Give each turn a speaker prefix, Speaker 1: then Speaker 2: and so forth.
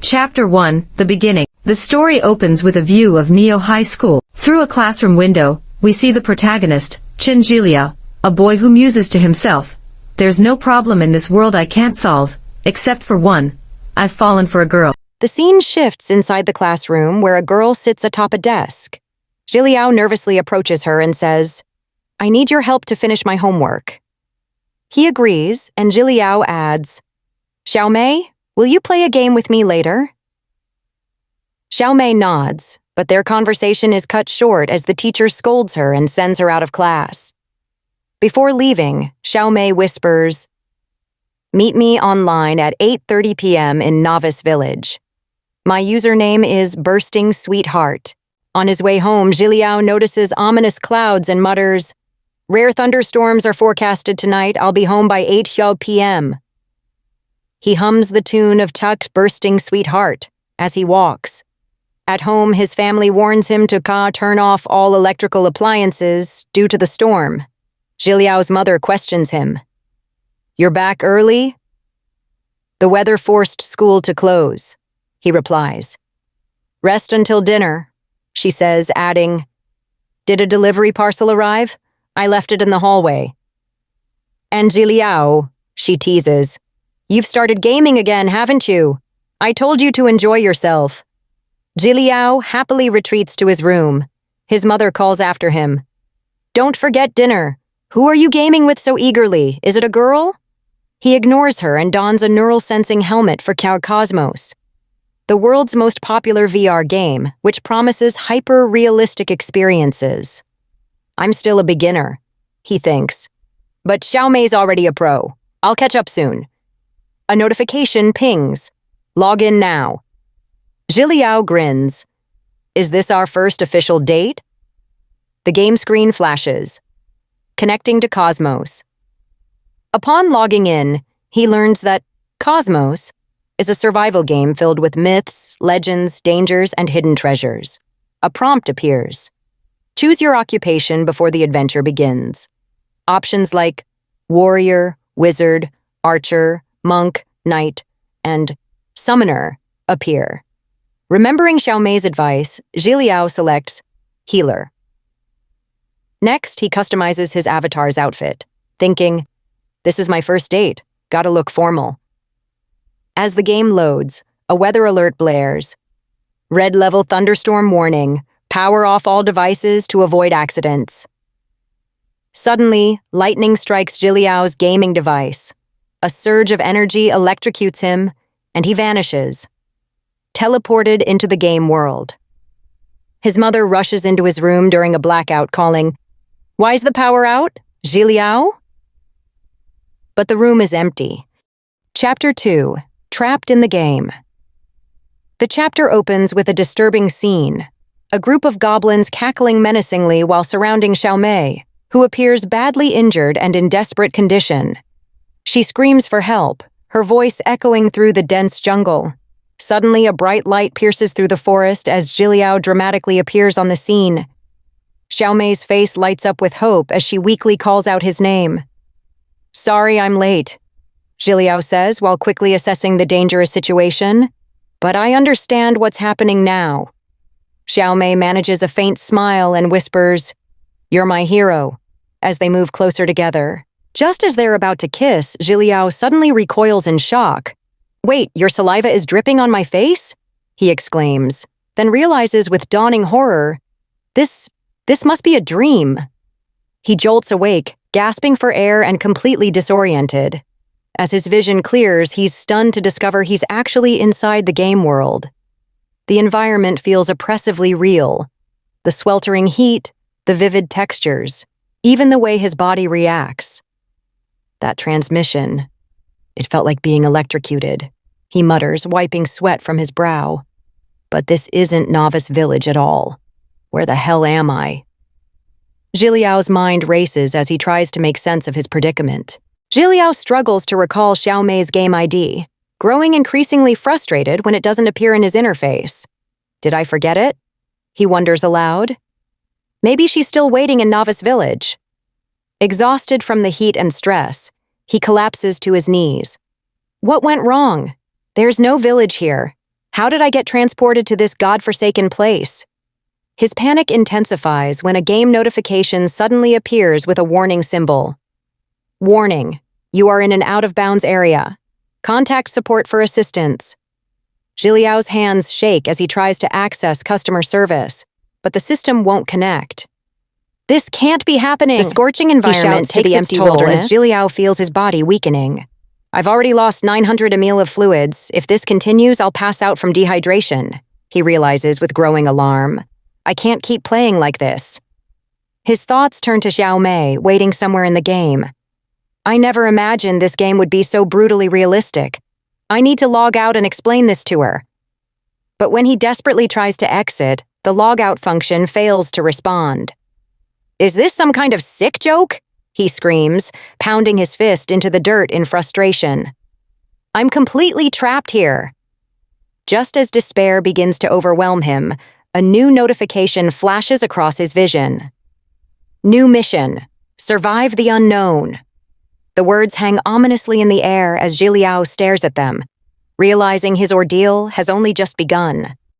Speaker 1: Chapter 1, The Beginning. The story opens with a view of Neo High School. Through a classroom window, we see the protagonist, Chen Zhiliao, a boy who muses to himself. There's no problem in this world I can't solve, except for one. I've fallen for a girl.
Speaker 2: The scene shifts inside the classroom where a girl sits atop a desk. Zhiliao nervously approaches her and says, "I need your help to finish my homework." He agrees, and Zhiliao adds, "Xiaomei, will you play a game with me later?" Xiaomei nods, but their conversation is cut short as the teacher scolds her and sends her out of class. Before leaving, Xiaomei whispers, "Meet me online at 8:30 p.m. in Novice Village. My username is Bursting Sweetheart." On his way home, Zhiliao notices ominous clouds and mutters, "Rare thunderstorms are forecasted tonight. I'll be home by 8 p.m. He hums the tune of Tuck's Bursting Sweetheart as he walks. At home, his family warns him to turn off all electrical appliances due to the storm. Zhiliao's mother questions him. "You're back early?" "The weather forced school to close," he replies. "Rest until dinner," she says, adding, "Did a delivery parcel arrive? I left it in the hallway." "And Zhiliao," she teases, "you've started gaming again, haven't you? I told you to enjoy yourself." Zhiliao happily retreats to his room. His mother calls after him. "Don't forget dinner. Who are you gaming with so eagerly? Is it a girl?" He ignores her and dons a neural sensing helmet for Cosmos, the world's most popular VR game, which promises hyper-realistic experiences. "I'm still a beginner," he thinks. "But Xiaomei's already a pro. I'll catch up soon." A notification pings. "Log in now." Zhiliao grins. "Is this our first official date?" The game screen flashes. Connecting to Cosmos. Upon logging in, he learns that Cosmos is a survival game filled with myths, legends, dangers, and hidden treasures. A prompt appears. Choose your occupation before the adventure begins. Options like warrior, wizard, archer, monk, knight, and summoner appear. Remembering Xiaomei's advice, Zhiliao selects healer. Next, he customizes his avatar's outfit, thinking, "This is my first date, gotta look formal." As the game loads, a weather alert blares. Red level thunderstorm warning, power off all devices to avoid accidents. Suddenly, lightning strikes Zhiliao's gaming device. A surge of energy electrocutes him, and he vanishes, teleported into the game world. His mother rushes into his room during a blackout, calling, "Why's the power out, Zhiliao?" But the room is empty. Chapter 2, Trapped in the Game. The chapter opens with a disturbing scene. A group of goblins cackling menacingly while surrounding Xiaomei, who appears badly injured and in desperate condition. She screams for help, her voice echoing through the dense jungle. Suddenly, a bright light pierces through the forest as Zhiliao dramatically appears on the scene. Xiaomei's face lights up with hope as she weakly calls out his name. "Sorry I'm late," Zhiliao says while quickly assessing the dangerous situation. "But I understand what's happening now." Xiaomei manages a faint smile and whispers, "You're my hero," as they move closer together. Just as they're about to kiss, Zhiliao suddenly recoils in shock. "Wait, your saliva is dripping on my face?" he exclaims, then realizes with dawning horror, This must be a dream." He jolts awake, gasping for air and completely disoriented. As his vision clears, he's stunned to discover he's actually inside the game world. The environment feels oppressively real. The sweltering heat, the vivid textures, even the way his body reacts. That transmission. It felt like being electrocuted, he mutters, wiping sweat from his brow. But this isn't Novice Village at all. Where the hell am I? Zhiliao's mind races as he tries to make sense of his predicament. Zhiliao struggles to recall Xiaomei's game ID, growing increasingly frustrated when it doesn't appear in his interface. Did I forget it? He wonders aloud. Maybe she's still waiting in Novice Village. Exhausted from the heat and stress, he collapses to his knees. What went wrong? There's no village here. How did I get transported to this godforsaken place? His panic intensifies when a game notification suddenly appears with a warning symbol. Warning, you are in an out-of-bounds area. Contact support for assistance. Zhiliao's hands shake as he tries to access customer service, but the system won't connect. This can't be happening. The scorching environment takes its toll as Zhiliao feels his body weakening. I've already lost 900 ml of fluids. If this continues, I'll pass out from dehydration, he realizes with growing alarm. I can't keep playing like this. His thoughts turn to Xiao Mei, waiting somewhere in the game. I never imagined this game would be so brutally realistic. I need to log out and explain this to her. But when he desperately tries to exit, the logout function fails to respond. Is this some kind of sick joke? He screams, pounding his fist into the dirt in frustration. I'm completely trapped here. Just as despair begins to overwhelm him, a new notification flashes across his vision. New mission. Survive the unknown. The words hang ominously in the air as Zhiliao stares at them, realizing his ordeal has only just begun.